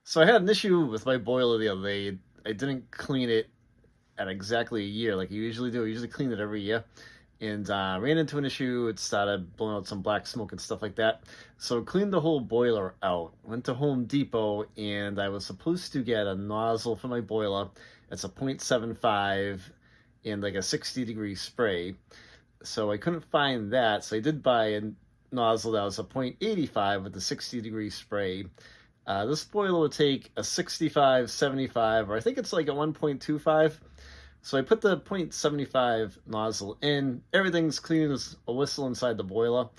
So I had an issue with my boiler the other day. I didn't clean it at exactly a year like you usually do. I usually clean it every year. And ran into an issue. It started blowing out some black smoke and stuff like that. So cleaned the whole boiler out. Went to Home Depot and I was supposed to get a nozzle for my boiler. It's a 0.75 and like a 60-degree spray. So I couldn't find that. So I did buy a nozzle that was a 0.85 with the 60-degree spray. This boiler would take a 65, 75, or I think it's like a 1.25. So I put the 0.75 nozzle in. Everything's clean as a whistle inside the boiler.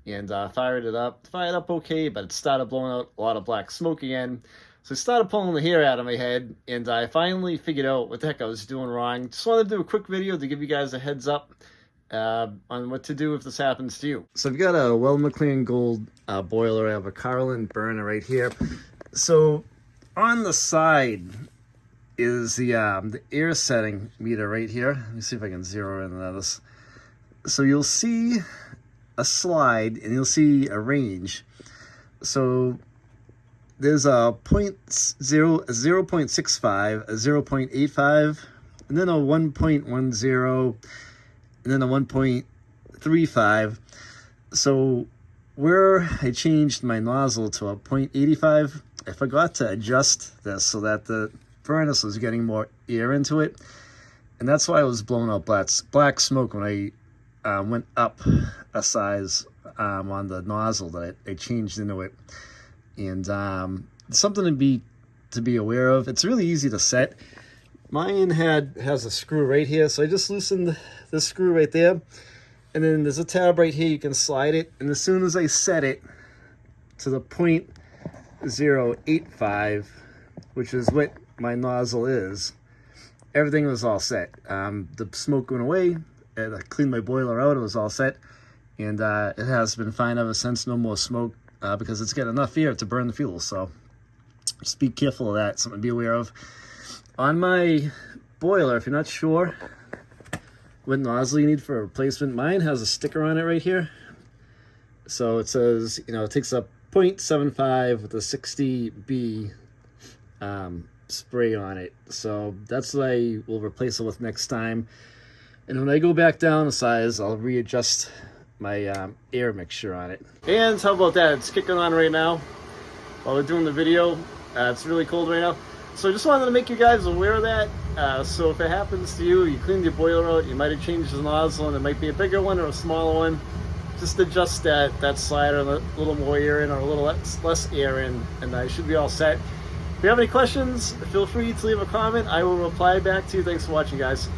And fired it up. Fired up okay, but it started blowing out a lot of black smoke again. So I started pulling the hair out of my head, and I finally figured out what the heck I was doing wrong. Just wanted to do a quick video to give you guys a heads up on what to do if this happens to you. So I've got a Well McLean Gold boiler. I have a Carlin burner right here. So on the side is the air setting meter right here. Let me see if I can zero in on this. So you'll see a slide and you'll see a range. So there's a 0.65, a 0.85, and then a 1.10, and then a 1.35. So where I changed my nozzle to a 0.85, I forgot to adjust this so that the furnace was getting more air into it. And that's why I was blowing out black smoke when I went up a size on the nozzle that I changed into it. And something to be aware of. It's really easy to set. Mine has a screw right here, so I just loosened this screw right there, and then there's a tab right here. You can slide it, and as soon as I set it to the 0.085, which is what my nozzle is, everything was all set. The smoke went away, and I cleaned my boiler out. It was all set, and it has been fine ever since. No more smoke because it's got enough air to burn the fuel. So just be careful of that. Something to be aware of. On my boiler, if you're not sure what nozzle you need for a replacement, mine has a sticker on it right here. So it says, it takes a 0.75 with a 60B spray on it. So that's what I will replace it with next time. And when I go back down a size, I'll readjust my air mixture on it. And how about that? It's kicking on right now while we're doing the video. It's really cold right now. So I just wanted to make you guys aware of that. So if it happens to you, you cleaned your boiler out, you might have changed the nozzle, and it might be a bigger one or a smaller one. Just adjust that slider a little more air in or a little less air in, and I should be all set. If you have any questions, feel free to leave a comment. I will reply back to you. Thanks for watching, guys.